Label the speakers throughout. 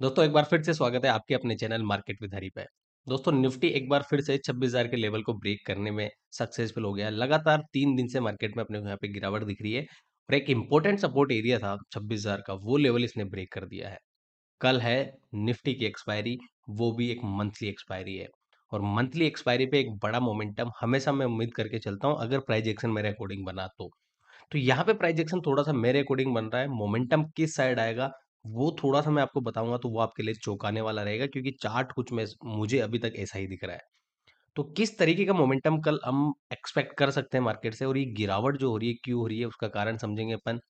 Speaker 1: दोस्तों एक बार फिर से स्वागत है आपके अपने चैनल मार्केट विद हरी पे। दोस्तों निफ्टी एक बार फिर से 26,000 के लेवल को ब्रेक करने में सक्सेसफुल हो गया है। लगातार 3 दिन से मार्केट में अपने को यहाँ पे गिरावट दिख रही है और एक इंपॉर्टेंट सपोर्ट एरिया था 26,000 का, वो लेवल इसने ब्रेक कर दिया है। कल है निफ्टी की एक्सपायरी, वो भी एक मंथली एक्सपायरी है और मंथली एक्सपायरी पे एक बड़ा मोमेंटम हमेशा मैं उम्मीद करके चलता हूँ अगर प्राइस एक्शन मेरे अकॉर्डिंग बना तो यहाँ पे प्राइस एक्शन थोड़ा-सा मेरे अकॉर्डिंग बन रहा है, मोमेंटम किस साइड आएगा, वो थोड़ा-सा मैं आपको बताऊँगा तो वो आपके लिए चौंकाने वाला रहेगा क्योंकि चार्ट कुछ में मुझे अभी तक ऐसा ही दिख रहा है। तो किस तरीके का मोमेंटम कल हम एक्सपेक्ट कर सकते हैं मार्केट से और ये गिरावट जो हो रही है, क्यों हो रही है, उसका कारण समझेंगे अपन।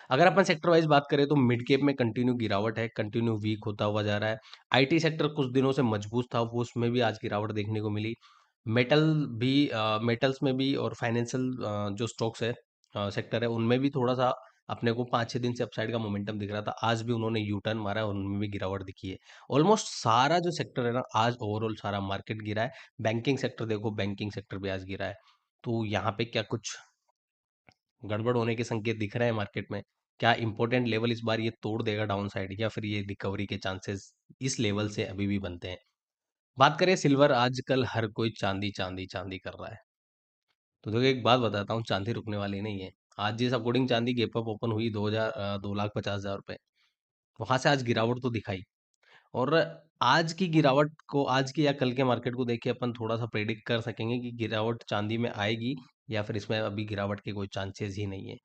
Speaker 1: अगर अपन सेक्टर वाइज़ बात करें तो मिड कैप में कंटिन्यू गिरावट है, कंटिन्यू वीक होता हुआ जा रहा है। आईटी सेक्टर कुछ दिनों से मजबूत था, वो उसमें भी आज गिरावट देखने को मिली। मेटल भी मेटल्स में भी और फाइनेंशियल जो स्टॉक्स है सेक्टर है, उनमें भी थोड़ा-सा अपने को 5-6 दिन से अपसाइड का मोमेंटम दिख रहा था। आज भी उन्होंने यू टर्न मारा है और उनमें भी गिरावट दिखी है। ऑलमोस्ट सारा जो सेक्टर है ना, आज ओवरऑल सारा मार्केट गिरा है। बैंकिंग सेक्टर देखो, बैंकिंग सेक्टर भी आज गिरा है। तो यहाँ पे क्या कुछ गड़बड़ होने के संकेत दिख रहे हैं मार्केट में? क्या इंपॉर्टेंट लेवल इस बार ये तोड़ देगा डाउन साइड या फिर ये रिकवरी के चांसेस इस लेवल से अभी भी बनते हैं? बात करें सिल्वर, आजकल हर कोई चांदी चांदी चांदी कर रहा है। तो देखो एक बात बताता हूँ, चांदी रुकने वाली नहीं है। आज जिस अकॉर्डिंग चांदी गैप अप ओपन हुई 2,50,000 रुपए, वहां से आज गिरावट तो दिखाई। और आज की गिरावट को, आज की या कल के मार्केट को देख के अपन थोड़ा सा प्रेडिक्ट कर सकेंगे कि गिरावट चांदी में आएगी या फिर इसमें अभी गिरावट के कोई चांसेस ही नहीं है।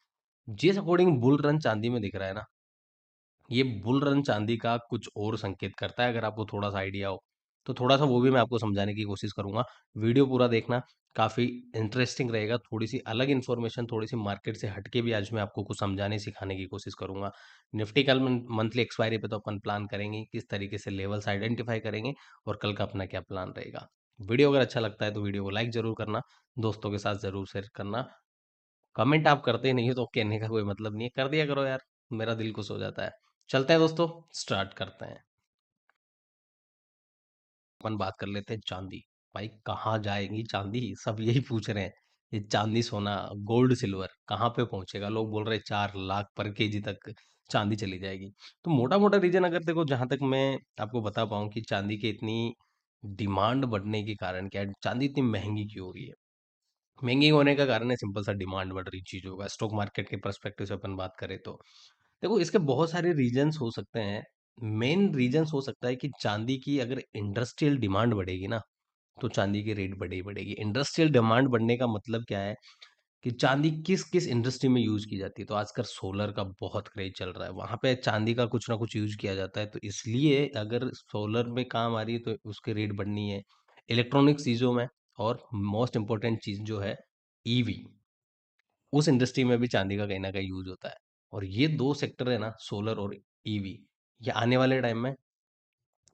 Speaker 1: जिस अकॉर्डिंग बुल रन चांदी में दिख रहा है ना, ये बुल रन चांदी का कुछ और संकेत करता है। अगर आपको थोड़ा सा आइडिया हो तो थोड़ा सा वो भी मैं आपको समझाने की कोशिश करूंगा। वीडियो पूरा देखना, काफी इंटरेस्टिंग रहेगा। थोड़ी सी अलग इन्फॉर्मेशन, थोड़ी सी मार्केट से हटके भी आज मैं आपको कुछ समझाने सिखाने की कोशिश करूंगा। निफ्टी कल मंथली एक्सपायरी पे तो अपन प्लान करेंगे किस तरीके से लेवल्स आइडेंटिफाई करेंगे और कल का अपना क्या प्लान रहेगा। वीडियो अगर अच्छा लगता है तो वीडियो को लाइक जरूर करना, दोस्तों के साथ जरूर शेयर करना। कमेंट आप करते ही नहीं हो तो कहने का कोई मतलब नहीं है, कर दिया करो यार, मेरा दिल खुश हो जाता है। चलते हैं दोस्तों, स्टार्ट करते हैं। अपन बात कर लेते हैं चांदी। भाई कहाँ जाएगी चांदी, सब यही पूछ रहे हैं। ये चांदी सोना गोल्ड सिल्वर कहाँ पे पहुंचेगा? लोग बोल रहे हैं 4 लाख पर केजी तक चांदी चली जाएगी। तो मोटा मोटा रीजन अगर देखो, जहां तक मैं आपको बता पाऊं कि चांदी की इतनी डिमांड बढ़ने के कारण क्या है, चांदी इतनी महंगी क्यों हो रही है। महंगी होने का कारण है सिंपल सा, डिमांड बढ़ रही चीजों का। स्टॉक मार्केट के पर्सपेक्टिव से अपन बात करें तो देखो इसके बहुत सारे रीजंस हो सकते हैं। मेन रीजंस हो सकता है कि चांदी की अगर इंडस्ट्रियल डिमांड बढ़ेगी ना, तो चांदी की रेट बढ़े ही बढ़ेगी। इंडस्ट्रियल डिमांड बढ़ने का मतलब क्या है कि चांदी किस किस इंडस्ट्री में यूज की जाती है। तो आजकल सोलर का बहुत क्रेज चल रहा है, वहां पे चांदी का कुछ ना कुछ यूज किया जाता है। तो इसलिए अगर सोलर में काम आ रही है तो उसकी रेट बढ़नी है। इलेक्ट्रॉनिक चीजों में, और मोस्ट इंपॉर्टेंट चीज जो है ईवी, उस इंडस्ट्री में भी चांदी का कहीं ना कहीं यूज होता है। और ये दो सेक्टर है ना, सोलर और ईवी, ये आने वाले टाइम में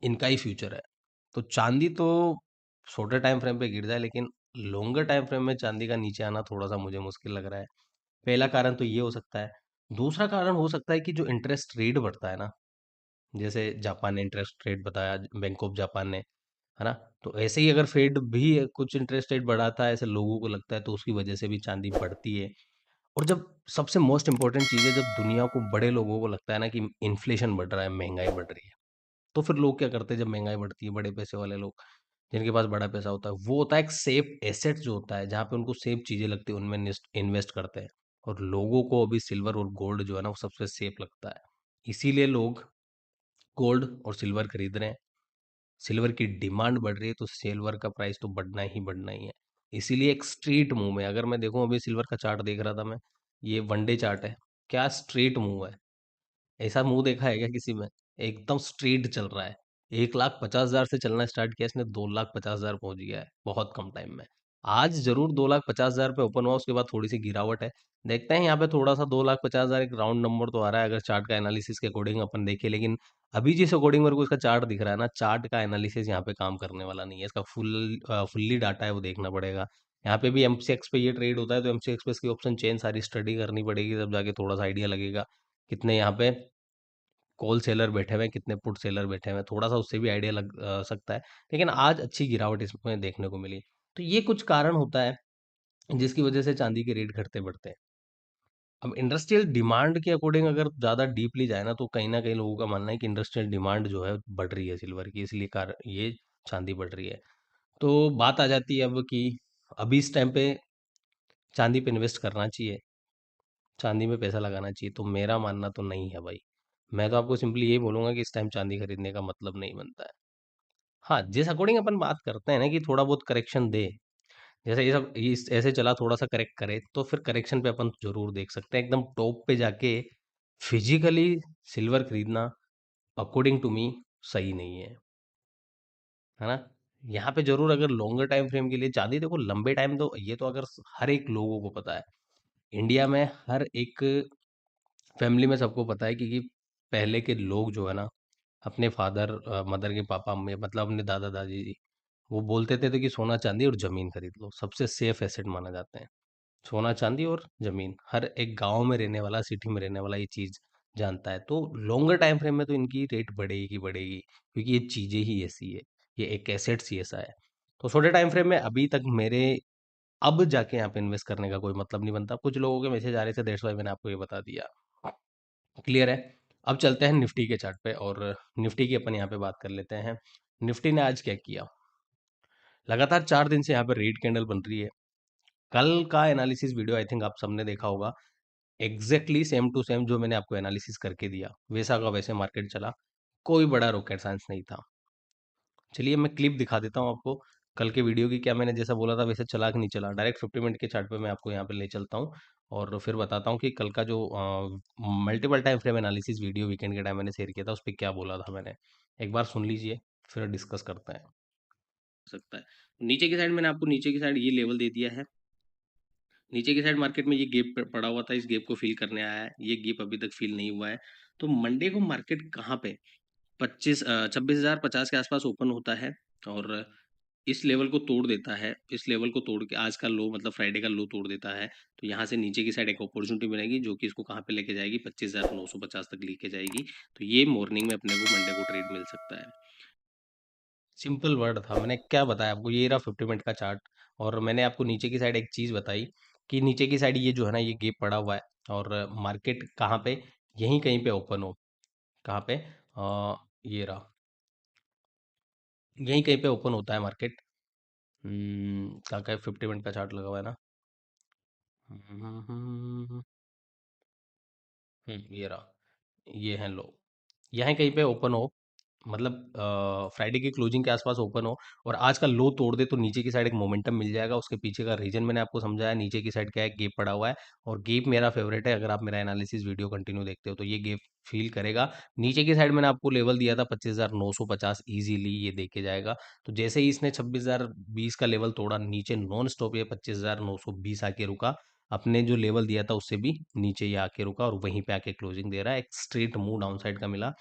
Speaker 1: इनका ही फ्यूचर है। तो चांदी तो शॉर्टर टाइम फ्रेम पे गिर जाए, लेकिन लॉन्गर टाइम फ्रेम में चांदी का नीचे आना थोड़ा सा मुझे मुश्किल लग रहा है। पहला कारण तो ये हो सकता है। दूसरा कारण हो सकता है कि जो इंटरेस्ट रेट बढ़ता है ना, जैसे जापान ने इंटरेस्ट रेट बताया, बैंक ऑफ जापान ने, है ना। तो ऐसे ही अगर फेड भी कुछ इंटरेस्ट रेट बढ़ाता है, ऐसे लोगों को लगता है, तो उसकी वजह से भी चांदी बढ़ती है। और जब सबसे मोस्ट इम्पोर्टेंट चीज़ है, जब दुनिया को, बड़े लोगों को लगता है ना कि इन्फ्लेशन बढ़ रहा है, महंगाई बढ़ रही है, तो फिर लोग क्या करते हैं जब महंगाई बढ़ती है? बड़े पैसे वाले लोग, जिनके पास बड़ा पैसा होता है, वो होता है एक सेफ एसेट जो होता है, जहाँ पे उनको सेफ चीजें लगती है, उनमें इन्वेस्ट करते हैं। और लोगों को अभी सिल्वर और गोल्ड जो है ना, वो सबसे सेफ लगता है। इसीलिए लोग गोल्ड और सिल्वर खरीद रहे हैं। सिल्वर की डिमांड बढ़ रही है तो सिल्वर का प्राइस तो बढ़ना ही है। इसीलिए एक स्ट्रीट मूव है। अगर मैं देखूं, अभी सिल्वर का चार्ट देख रहा था मैं, ये वन डे चार्ट है, क्या स्ट्रेट मूव है। ऐसा मुंह देखा है क्या किसी में? एकदम स्ट्रेट चल रहा है। 1,50,000 से चलना स्टार्ट किया इसने, 2,50,000 पहुंच गया है बहुत कम टाइम में। आज जरूर 2,50,000 पे ओपन हुआ, उसके बाद थोड़ी सी गिरावट है। देखते हैं यहाँ पे थोड़ा सा 2,50,000 एक राउंड नंबर तो आ रहा है अगर चार्ट का एनालिसिस के अकॉर्डिंग अपन देखें। लेकिन अभी जिस अकॉर्डिंग मेरे को इसका चार्ट दिख रहा है ना, चार्ट का एनालिसिस यहाँ पे काम करने वाला नहीं है। इसका फुल्ली डाटा है, वो देखना पड़ेगा। यहाँ पे भी एमसीएक्स पे ये ट्रेड होता है, तो एमसीएक्स पे इसकी ऑप्शन चेन सारी स्टडी करनी पड़ेगी, तब जाके थोड़ा सा आइडिया लगेगा कितने यहाँ पे कॉल सेलर बैठे हुए हैं, कितने पुट सेलर बैठे हुए हैं, थोड़ा सा उससे भी आइडिया लग सकता है। लेकिन आज अच्छी गिरावट इसमें देखने को मिली। तो ये कुछ कारण होता है जिसकी वजह से चांदी के रेट घटते बढ़ते हैं। अब इंडस्ट्रियल डिमांड के अकॉर्डिंग अगर ज़्यादा डीपली जाए ना, तो कहीं न कहीं लोगों का मानना है कि इंडस्ट्रियल डिमांड जो है बढ़ रही है सिल्वर की, इसलिए ये चाँदी बढ़ रही है। तो बात आ जाती है अब कि अभी इस टाइम पे चाँदी पे इन्वेस्ट करना चाहिए, चाँदी में पैसा लगाना चाहिए, तो मेरा मानना तो नहीं है भाई। मैं तो आपको सिंपली यही बोलूँगा कि इस टाइम चाँदी खरीदने का मतलब नहीं बनता है। हाँ, जिस अकॉर्डिंग अपन बात करते हैं ना कि थोड़ा बहुत करेक्शन दे, जैसे ये सब इस ऐसे चला थोड़ा सा करेक्ट करे, तो फिर करेक्शन पे अपन जरूर देख सकते हैं। एकदम टॉप पे जाके फिजिकली सिल्वर खरीदना अकॉर्डिंग टू मी सही नहीं है ना। यहाँ पे जरूर अगर लॉन्गर टाइम फ्रेम के लिए चांदी, देखो लंबे टाइम तो ये तो अगर हर एक लोगों को पता है, इंडिया में हर एक फैमिली में सबको पता है कि पहले के लोग जो है ना, अपने फादर मदर के पापा मम्मी, मतलब अपने दादा दादी जी, वो बोलते थे कि सोना चांदी और जमीन खरीद लो, सबसे सेफ एसेट माना जाते हैं सोना चांदी और जमीन। हर एक गांव में रहने वाला, सिटी में रहने वाला ये चीज जानता है। तो लॉन्गर टाइम फ्रेम में तो इनकी रेट बढ़ेगी बढ़ेगी, क्योंकि ये चीजें ही ऐसी है, ये एक एसेट्स ही ऐसा है। तो छोटे टाइम फ्रेम में अभी तक मेरे अब जाके यहाँ पे इन्वेस्ट करने का कोई मतलब नहीं बनता। कुछ लोगों के मैसेज आ रहे थे, दैट्स व्हाई मैंने आपको ये बता दिया। क्लियर है। अब चलते हैं निफ्टी के चार्ट पे, और निफ्टी की अपन यहाँ पे बात कर लेते हैं। निफ्टी ने आज क्या किया, लगातार 4 दिन से यहाँ पे रेड कैंडल बन रही है। कल का एनालिसिस वीडियो आई थिंक आप सबने देखा होगा, एग्जैक्टली सेम टू सेम जो मैंने आपको एनालिसिस करके दिया वैसा का वैसे मार्केट चला, कोई बड़ा रॉकेट साइंस नहीं था। चलिए मैं क्लिप दिखा देता हूँ आपको कल के वीडियो की, क्या मैंने जैसा बोला था वैसे चला कि नहीं चला। डायरेक्ट 50 मिनट के चार्ट पे मैं आपको यहाँ पे ले चलता हूँ, और फिर बताता हूँ कि कल का जो multiple time frame analysis video weekend के टाइम मैंने शेयर किया था, उस पर क्या बोला था मैंने, एक बार सुन लीजिए, फिर डिस्कस करते हैं। सकता है, नीचे की साइड मैंने आपको नीचे की साइड ये लेवल दे दिया है। नीचे की साइड मार्केट में ये गैप पड़ा हुआ था, इस गैप को फिल करने आया है, ये गैप अभी तक फिल नहीं हुआ है। तो मंडे को मार्केट कहाँ पे 26,050 के आसपास ओपन होता है, और इस लेवल को तोड़ देता है। इस लेवल को तोड़ के आज का लो, मतलब फ्राइडे का लो तोड़ देता है, तो यहाँ से नीचे की साइड एक अपॉर्चुनिटी बनेगी जो कि इसको कहाँ पे लेके जाएगी, 25,950 तक लेके जाएगी। तो ये मॉर्निंग में अपने को मंडे को ट्रेड मिल सकता है। सिंपल वर्ड था, मैंने क्या बताया आपको, ये रहा 50 मिनट का चार्ट। और मैंने आपको नीचे की साइड एक चीज बताई कि नीचे की साइड ये जो है ना, ये गैप पड़ा हुआ है, और मार्केट कहाँ पे, यहीं कहीं पे ओपन हो, कहाँ पे, ये रहा, यहीं कहीं पे ओपन होता है मार्केट। क्या क्या 50 मिनट का चार्ट लगा हुआ है ना। ये रहा, ये है लो, यहाँ कहीं पे ओपन हो, मतलब फ्राइडे की क्लोजिंग के आसपास ओपन हो, और आज का लो तोड़ दे, तो नीचे की साइड एक मोमेंटम मिल जाएगा। उसके पीछे का रीजन मैंने आपको समझाया, नीचे की साइड क्या है, गेप पड़ा हुआ है, और गेप मेरा फेवरेट है। अगर आप मेरा एनालिसिस वीडियो कंटिन्यू देखते हो तो ये गेप फील करेगा। नीचे की साइड मैंने आपको लेवल दिया था 25,950, इजीली ये देके जाएगा। तो जैसे ही इसने 26,020 का लेवल तोड़ा, नीचे नॉन स्टॉप ये 25,920 आके रुका, अपने जो लेवल दिया था उससे भी नीचे ये आके रुका, और वहीं पे आके क्लोजिंग दे रहा है। एक स्ट्रेट मूव डाउन साइड का मिला।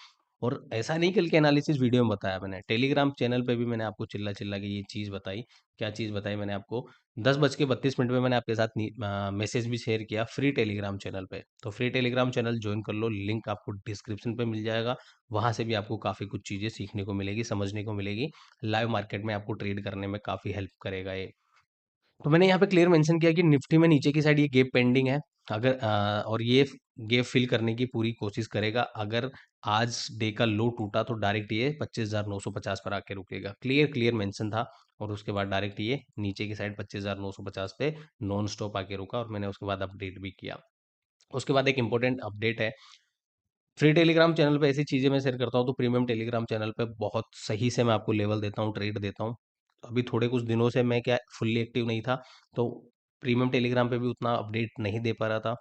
Speaker 1: और ऐसा नहीं, कल के एनालिसिस वीडियो में बताया मैंने, टेलीग्राम चैनल पे भी मैंने आपको चिल्ला चिल्ला के ये चीज़ बताई। क्या चीज़ बताई मैंने आपको, 10:32 में मैंने आपके साथ मैसेज भी शेयर किया फ्री टेलीग्राम चैनल पे। तो फ्री टेलीग्राम चैनल ज्वाइन कर लो, लिंक आपको डिस्क्रिप्शन पे मिल जाएगा। वहां से भी आपको काफ़ी कुछ चीज़ें सीखने को मिलेगी, समझने को मिलेगी। लाइव मार्केट में आपको ट्रेड करने में काफ़ी हेल्प करेगा ये। तो मैंने यहाँ पे क्लियर मेंशन किया कि निफ्टी में नीचे की साइड ये गैप पेंडिंग है, अगर और ये गैप फिल करने की पूरी कोशिश करेगा। अगर आज डे का लो टूटा तो डायरेक्ट ये 25,950 पर आके रुकेगा, क्लियर क्लियर मेंशन था। और उसके बाद डायरेक्ट ये नीचे की साइड 25,950 पे नॉन स्टॉप आके रुका, और मैंने उसके बाद अपडेट भी किया। उसके बाद एक इंपॉर्टेंट अपडेट है, फ्री टेलीग्राम चैनल पे ऐसी चीज़ें मैं शेयर करता हूँ, तो प्रीमियम टेलीग्राम चैनल पे बहुत सही से मैं आपको लेवल देता हूँ, ट्रेड देता हूँ। अभी थोड़े कुछ दिनों से मैं क्या फुल्ली एक्टिव नहीं था, तो प्रीमियम टेलीग्राम पे भी उतना अपडेट नहीं दे पा रहा था,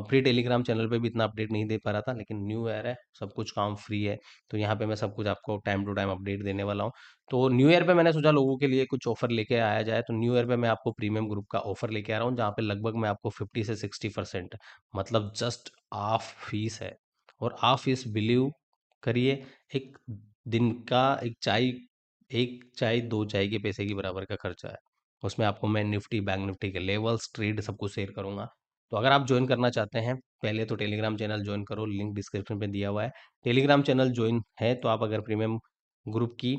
Speaker 1: फ्री टेलीग्राम चैनल पे भी इतना अपडेट नहीं दे पा रहा था। लेकिन न्यू ईयर है, सब कुछ काम फ्री है, तो यहाँ पे मैं सब कुछ आपको टाइम टू टाइम अपडेट देने वाला हूँ। तो न्यू ईयर पे मैंने सोचा लोगों के लिए कुछ ऑफर लेके आया जाए, तो न्यू ईयर पे मैं आपको प्रीमियम ग्रुप का ऑफर लेके आ रहा हूँ, जहाँ पे लगभग मैं आपको 50 से 60%, मतलब जस्ट हाफ फीस है। और आप इस बिलीव करिए, एक दिन का एक चाय दो चाय के पैसे की बराबर का खर्चा है। उसमें आपको मैं निफ्टी बैंक निफ्टी के लेवल्स ट्रेड सब कुछ शेयर करूंगा। तो अगर आप ज्वाइन करना चाहते हैं, पहले तो टेलीग्राम चैनल ज्वाइन करो, लिंक डिस्क्रिप्शन पे दिया हुआ है। टेलीग्राम चैनल ज्वाइन है तो आप अगर प्रीमियम ग्रुप की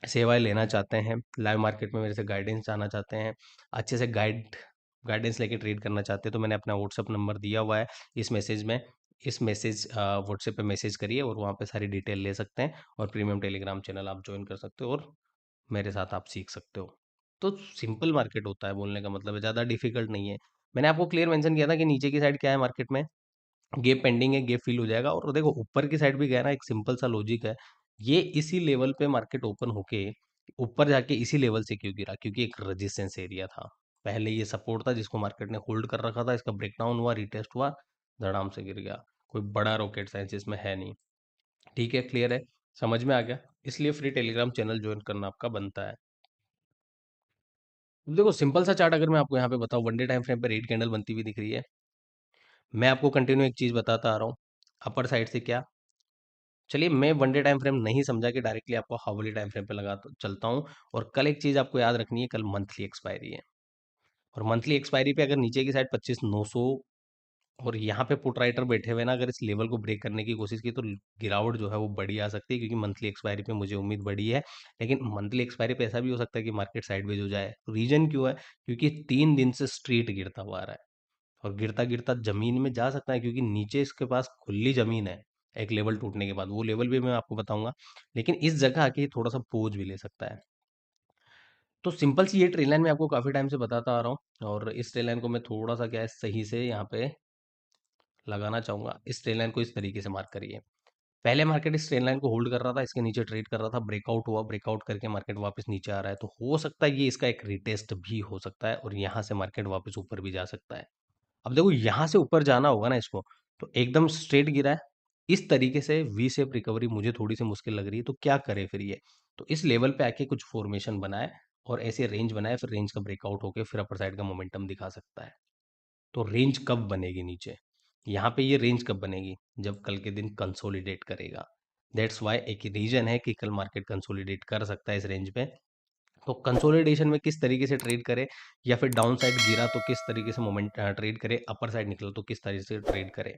Speaker 1: सेवाएं लेना चाहते हैं, लाइव मार्केट में मेरे से गाइडेंस चाहना चाहते हैं, अच्छे से गाइड गाइडेंस लेके ट्रेड करना चाहते हैं तो मैंने अपना व्हाट्सअप नंबर दिया हुआ है इस मैसेज में। इस मैसेज व्हाट्सएप पे मैसेज करिए और वहाँ पे सारी डिटेल ले सकते हैं, और प्रीमियम टेलीग्राम चैनल आप ज्वाइन कर सकते हो, और मेरे साथ आप सीख सकते हो। तो सिंपल मार्केट होता है, बोलने का मतलब है, ज़्यादा डिफिकल्ट नहीं है। मैंने आपको क्लियर मेंशन किया था कि नीचे की साइड क्या है मार्केट में, गैप पेंडिंग है, गैप फिल हो जाएगा। और देखो ऊपर की साइड भी गया ना, एक सिंपल सा लॉजिक है, ये इसी लेवल पे मार्केट ओपन होके ऊपर जाके इसी लेवल से क्यों गिरा, क्योंकि एक रेजिस्टेंस एरिया था, पहले ये सपोर्ट था जिसको मार्केट ने होल्ड कर रखा था, इसका ब्रेकडाउन हुआ, रिटेस्ट हुआ, धड़ाम से गिर गया। कोई बड़ा रॉकेट साइंस इसमें है नहीं। ठीक है, क्लियर है, समझ में आ गया। इसलिए फ्री टेलीग्राम चैनल ज्वाइन करना आपका बनता है। अब देखो सिंपल सा चार्ट अगर मैं आपको यहाँ पे बताऊँ, वन डे टाइम फ्रेम पे रेड कैंडल बनती हुई दिख रही है। मैं आपको कंटिन्यू एक चीज बताता आ रहा हूँ, अपर साइड से क्या, चलिए मैं वन डे टाइम फ्रेम नहीं समझा कि डायरेक्टली आपको हाउली टाइम फ्रेम पे लगा चलता हूँ। और कल एक चीज आपको याद रखनी है, कल मंथली एक्सपायरी है, और मंथली एक्सपायरी पे अगर नीचे की साइड 25,900 और यहाँ पे पुट राइटर बैठे हुए ना, अगर इस लेवल को ब्रेक करने की कोशिश की तो गिरावट जो है वो बड़ी आ सकती है, क्योंकि मंथली एक्सपायरी पे मुझे उम्मीद बड़ी है। लेकिन मंथली एक्सपायरी पे ऐसा भी हो सकता है कि मार्केट साइडवेज हो जाए। रीजन क्यों है, क्योंकि 3 दिन से स्ट्रीट गिरता हुआ आ रहा है, और गिरता गिरता जमीन में जा सकता है, क्योंकि नीचे इसके पास खुली जमीन है एक लेवल टूटने के बाद, वो लेवल भी मैं आपको बताऊंगा। लेकिन इस जगह आके ये थोड़ा सा पोज भी ले सकता है। तो सिंपल सी ये ट्रेन लाइन मैं आपको काफी टाइम से बताता आ रहा हूँ, और इस ट्रेन लाइन को मैं थोड़ा सा क्या है सही से यहाँ पे लगाना चाहूंगा। इस ट्रेन लाइन को इस तरीके से मार्क करिए। पहले मार्केट इस ट्रेन लाइन को होल्ड कर रहा था, इसके नीचे ट्रेड कर रहा था, ब्रेकआउट हुआ, ब्रेकआउट करके मार्केट वापस नीचे आ रहा है, तो हो सकता है ये इसका एक रिटेस्ट भी हो सकता है, और यहाँ से मार्केट वापस ऊपर भी जा सकता है। अब देखो यहाँ से ऊपर जाना होगा ना इसको, तो एकदम स्ट्रेट गिरा है, इस तरीके से वी शेप रिकवरी मुझे थोड़ी सी मुश्किल लग रही है, तो क्या करे फिर ये, तो इस लेवल पे आके कुछ फॉर्मेशन बनाए और ऐसे रेंज बनाए, फिर रेंज का ब्रेकआउट होके फिर अपर साइड का मोमेंटम दिखा सकता है। तो रेंज कब बनेगी नीचे, यहाँ पे ये रेंज कब बनेगी, जब कल के दिन कंसोलिडेट करेगा। दैट्स वाई एक रीजन है कि कल मार्केट कंसोलिडेट कर सकता है इस रेंज पे। तो कंसोलिडेशन में किस तरीके से ट्रेड करे, या फिर डाउन साइड गिरा तो किस तरीके से मोमेंट ट्रेड करे, अपर साइड निकला तो किस तरीके से ट्रेड करे।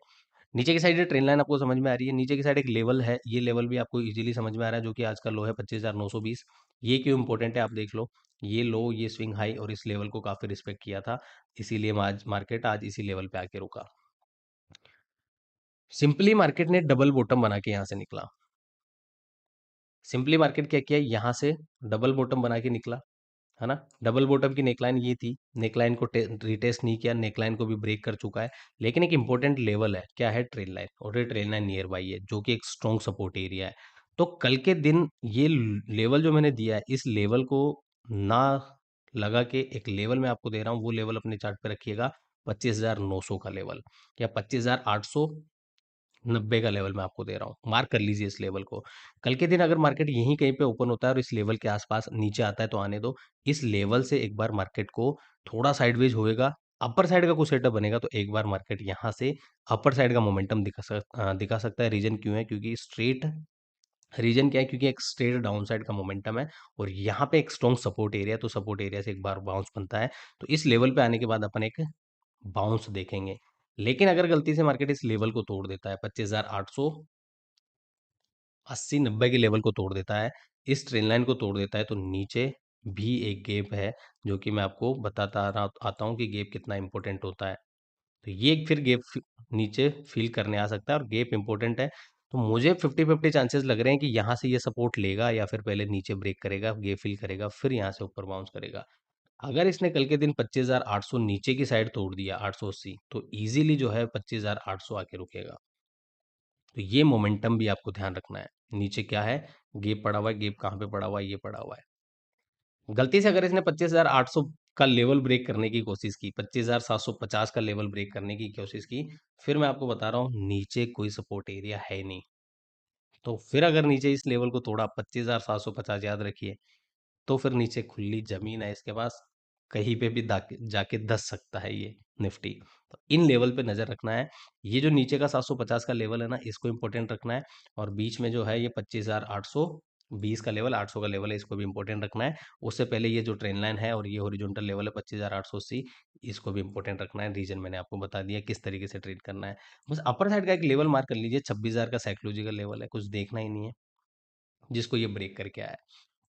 Speaker 1: नीचे की साइड ये ट्रेन लाइन आपको समझ में आ रही है, नीचे की साइड एक लेवल है, ये लेवल भी आपको इजीली समझ में आ रहा है, जो कि आज का लो है 25,920। ये क्यों इंपॉर्टेंट है आप देख लो, ये लो, ये स्विंग हाई और इस लेवल को काफी रिस्पेक्ट किया था, इसीलिए आज मार्केट आज इसी लेवल पे आके रुका। सिंपली मार्केट ने डबल बॉटम बना के यहाँ से निकला। सिंपली मार्केट क्या किया, यहाँ से डबल बॉटम बना के निकला, है ना। डबल बॉटम की नेकलाइन ये थी, नेकलाइन को रिटेस्ट नहीं किया, नेकलाइन को भी ब्रेक कर चुका है। लेकिन एक इंपॉर्टेंट लेवल है, क्या है, ट्रेल लाइन, और ये ट्रेल लाइन नियर बाई है, जो कि एक स्ट्रॉन्ग सपोर्ट एरिया है। तो कल के दिन ये लेवल जो मैंने दिया है, इस लेवल को ना लगा के एक लेवल मैं आपको दे रहा हूँ, वो लेवल अपने चार्ट पे रखिएगा, 25,900 का लेवल, या 25,890 का लेवल मैं आपको दे रहा हूँ, मार्क कर लीजिए इस लेवल को। कल के दिन अगर मार्केट यहीं कहीं पे ओपन होता है और इस लेवल के आसपास नीचे आता है तो आने दो, इस लेवल से एक बार मार्केट को थोड़ा साइडवेज होएगा, अपर साइड का कुछ सेटअप बनेगा, तो एक बार मार्केट यहाँ से अपर साइड का मोमेंटम दिखा सकता है। रीजन क्यों है, क्योंकि स्ट्रेट, रीजन क्या है, क्योंकि एक स्ट्रेट डाउन साइड का मोमेंटम है, और यहाँ पे एक स्ट्रॉन्ग सपोर्ट एरिया, तो सपोर्ट एरिया से एक बार बाउंस बनता है, तो इस लेवल पे आने के बाद अपन एक बाउंस देखेंगे। लेकिन अगर गलती से मार्केट इस लेवल को तोड़ देता है, 25,880-90 के लेवल को तोड़ देता है, इस ट्रेन लाइन को तोड़ देता है, तो नीचे भी एक गैप है, जो कि मैं आपको बताता आता हूँ कि गैप कितना इंपॉर्टेंट होता है। तो ये फिर गैप नीचे फील करने आ सकता है, और गैप इंपॉर्टेंट है, तो मुझे 50-50 चांसेस लग रहे हैं कि यहाँ से ये सपोर्ट लेगा, या फिर पहले नीचे ब्रेक करेगा, गैप फिल करेगा, फिर यहाँ से ऊपर बाउंस करेगा। अगर इसने कल के दिन 25,800 नीचे की साइड तोड़ दिया, 880, तो इजीली जो है 25,800 आके रुकेगा। तो ये मोमेंटम भी आपको ध्यान रखना है। नीचे क्या है, गैप पड़ा हुआ है, गैप कहाँ पे पड़ा हुआ है, ये पड़ा हुआ है। गलती से अगर इसने 25,800 का लेवल ब्रेक करने की कोशिश की, 25,750 का लेवल ब्रेक करने की कोशिश की, फिर मैं आपको बता रहा हूँ नीचे कोई सपोर्ट एरिया है नहीं। तो फिर अगर नीचे इस लेवल को तोड़ा, 25,750 याद रखिए, तो फिर नीचे खुली जमीन है इसके पास, कहीं पे भी जाके धस सकता है ये निफ्टी। तो इन लेवल पे नजर रखना है। ये जो नीचे का 750 का लेवल है ना, इसको इंपॉर्टेंट रखना है, और बीच में जो है ये 25,820 का लेवल, 800 का लेवल है, इसको भी इंपॉर्टेंट रखना है। उससे पहले ये जो ट्रेन लाइन है और ये हॉरिजॉन्टल लेवल है 25,880, इसको भी इंपॉर्टेंट रखना है। रीजन मैंने आपको बता दिया किस तरीके से ट्रेड करना है। बस अपर साइड का एक लेवल मार्क कर लीजिए, 26,000 का साइकोलॉजिकल लेवल है, कुछ देखना ही नहीं है, जिसको ये ब्रेक करके आया है।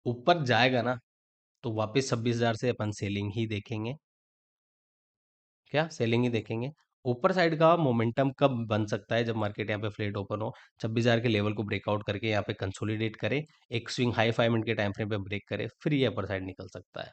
Speaker 1: ऊपर जाएगा ना, तो वापस 26,000 से अपन सेलिंग ही देखेंगे। क्या सेलिंग ही देखेंगे। ऊपर साइड का मोमेंटम कब बन सकता है? जब मार्केट यहाँ पे फ्लैट ओपन हो, 26,000 के लेवल को ब्रेकआउट करके यहाँ पे कंसोलिडेट करे, एक स्विंग हाई 5 मिनट के टाइम फ्रेम पे ब्रेक करे, फिर ये अपर साइड निकल सकता है।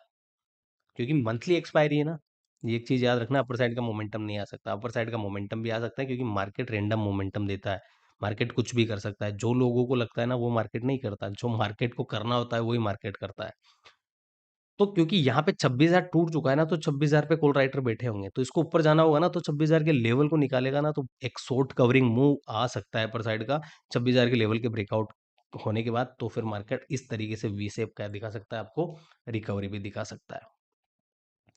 Speaker 1: क्योंकि मंथली एक्सपायरी है ना, ये एक चीज याद रखना, अपर साइड का मोमेंटम नहीं आ सकता। अपर साइड का मोमेंटम भी आ सकता है क्योंकि मार्केट रेंडम मोमेंटम देता है। मार्केट कुछ भी कर सकता है, जो लोगों को लगता है ना वो मार्केट नहीं करता, जो मार्केट को करना होता है वही मार्केट करता है। तो क्योंकि यहाँ पे 26,000 टूट चुका है ना, तो 26,000 पे कॉल राइटर बैठे होंगे, तो इसको ऊपर जाना होगा ना, तो 26,000 के लेवल को निकालेगा ना, तो एक शॉर्ट कवरिंग मूव आ सकता है अपर साइड का 26,000 के लेवल के ब्रेकआउट होने के बाद। तो फिर मार्केट इस तरीके से वी शेप का दिखा सकता है आपको, रिकवरी भी दिखा सकता है।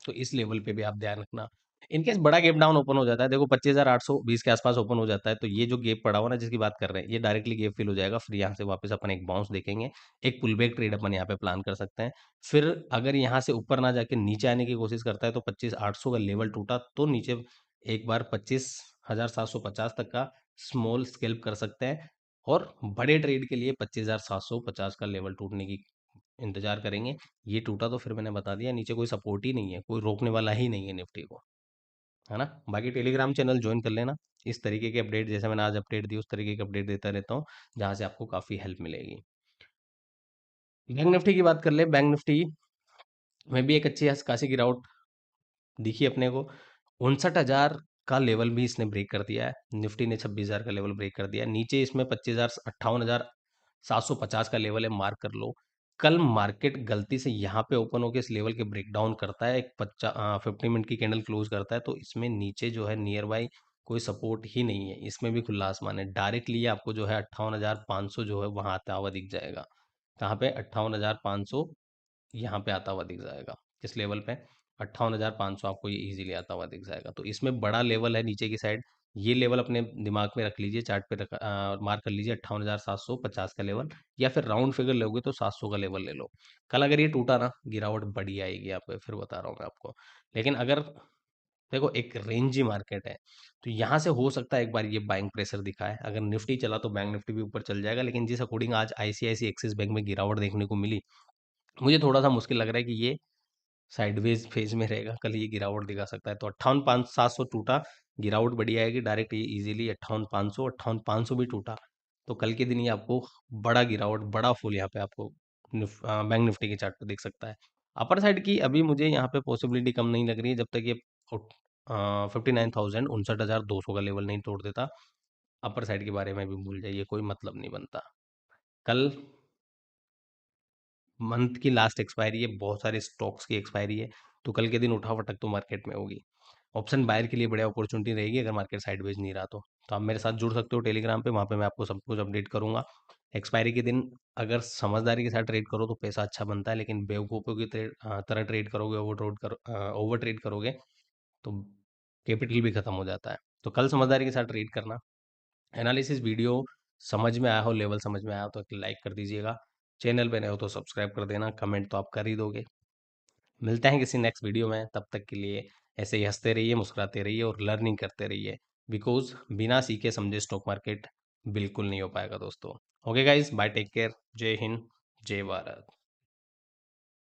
Speaker 1: तो इस लेवल पे भी आप ध्यान रखना। इनकेस बड़ा गैप डाउन ओपन हो जाता है, देखो 25,820 के आसपास ओपन हो जाता है, तो ये जो गैप पड़ा हुआ ना जिसकी बात कर रहे हैं, ये डायरेक्टली गैप फिल हो जाएगा, फिर यहाँ से वापस अपन एक बाउंस देखेंगे, एक पुल बैक ट्रेड अपन यहाँ पे प्लान कर सकते हैं। फिर अगर यहाँ से ऊपर ना जाके नीचे आने की कोशिश करता है, तो 25,800 का लेवल टूटा तो नीचे एक बार 25,750 तक का स्मॉल स्केल्प कर सकते हैं, और बड़े ट्रेड के लिए 25,750 का लेवल टूटने की इंतजार करेंगे। ये टूटा तो फिर मैंने बता दिया, नीचे कोई सपोर्ट ही नहीं है, कोई रोकने वाला ही नहीं है निफ्टी को, है ना। बाकी टेलीग्राम चैनल ज्वाइन कर लेना, इस तरीके के अपडेट जैसे मैंने आज अपडेट दी उस तरीके के अपडेट देता रहता हूँ, जहाँ से आपको काफ़ी हेल्प मिलेगी। बैंक निफ्टी की बात कर ले, बैंक निफ्टी में भी एक अच्छी खासी गिरावट दिखी अपने को। 59,000 का लेवल भी इसने ब्रेक कर दिया है, निफ्टी ने 26,000 का लेवल ब्रेक कर दिया है, नीचे इसमें 25,000 58,750 का लेवल है, मार्क कर लो। कल मार्केट गलती से यहाँ पे ओपन होकर इस लेवल के ब्रेक डाउन करता है, एक 50 मिनट की कैंडल क्लोज करता है, तो इसमें नीचे जो है नियर बाई कोई सपोर्ट ही नहीं है, इसमें भी खुला आसमान है। डायरेक्टली आपको जो है 58,500 जो है वहां आता हुआ दिख जाएगा। कहाँ पे? 58,500 यहाँ पे आता हुआ दिख जाएगा। किस लेवल पे? 58,500 आपको ये इजीली आता हुआ दिख जाएगा। तो इसमें बड़ा लेवल है नीचे की साइड, ये लेवल अपने दिमाग में रख लीजिए, चार्ट पे मार्क कर लीजिए 58,750 का लेवल, या फिर राउंड फिगर लोगे तो 700 का लेवल ले लो। कल अगर ये टूटा ना, गिरावट बड़ी आएगी आपको, फिर बता रहा हूँ मैं आपको। लेकिन अगर देखो एक रेंजी मार्केट है, तो यहाँ से हो सकता है एक बार ये बाइंग प्रेशर दिखाए। अगर निफ्टी चला तो बैंक निफ्टी भी ऊपर चल जाएगा, लेकिन जिस अकॉर्डिंग आज आईसीआईसी एक्सिस बैंक में गिरावट देखने को मिली, मुझे थोड़ा सा मुश्किल लग रहा है कि ये साइडवेज फेज में रहेगा, कल ये गिरावट दिखा सकता है। तो 58,500 टूटा, गिरावट बढ़ी आएगी, डायरेक्ट ये इजीली 58,500, 58,500 भी टूटा, तो कल के दिन ये आपको बड़ा गिरावट, बड़ा फॉल यहाँ पे आपको बैंक निफ्टी के चार्ट पे देख सकता है। अपर साइड की अभी मुझे यहाँ पे पॉसिबिलिटी कम नहीं लग रही है, जब तक ये 59,000 59,200 का लेवल नहीं तोड़ देता। अपर साइड के बारे में भी भूल जाइए, कोई मतलब नहीं बनता। कल मंथ की लास्ट एक्सपायरी है, बहुत सारे स्टॉक्स की एक्सपायरी है, तो कल के दिन उठापटक तो मार्केट में होगी। ऑप्शन बायर के लिए बढ़िया अपॉर्चुनिटी रहेगी अगर मार्केट साइडवेज नहीं रहा तो आप मेरे साथ जुड़ सकते हो टेलीग्राम पे, वहाँ पे मैं आपको सब कुछ अपडेट करूंगा। एक्सपायरी के दिन अगर समझदारी के साथ ट्रेड करो तो पैसा अच्छा बनता है, लेकिन बेवकूफ़ों की तरह ट्रेड करोगे, ओवर ट्रेड करोगे तो कैपिटल भी खत्म हो जाता है। तो कल समझदारी के साथ ट्रेड करना। एनालिसिस वीडियो समझ में आया हो, लेवल समझ में आया हो तो एक लाइक कर दीजिएगा, चैनल पे नए हो तो सब्सक्राइब कर देना, कमेंट तो आप कर ही दोगे। मिलते हैं किसी नेक्स्ट वीडियो में, तब तक के लिए ऐसे ही हंसते रहिए, मुस्कुराते रहिए और लर्निंग करते रहिए, बिकॉज बिना सीखे समझे स्टॉक मार्केट बिल्कुल नहीं हो पाएगा दोस्तों। Okay guys, bye, take care, जय हिंद, जय भारत।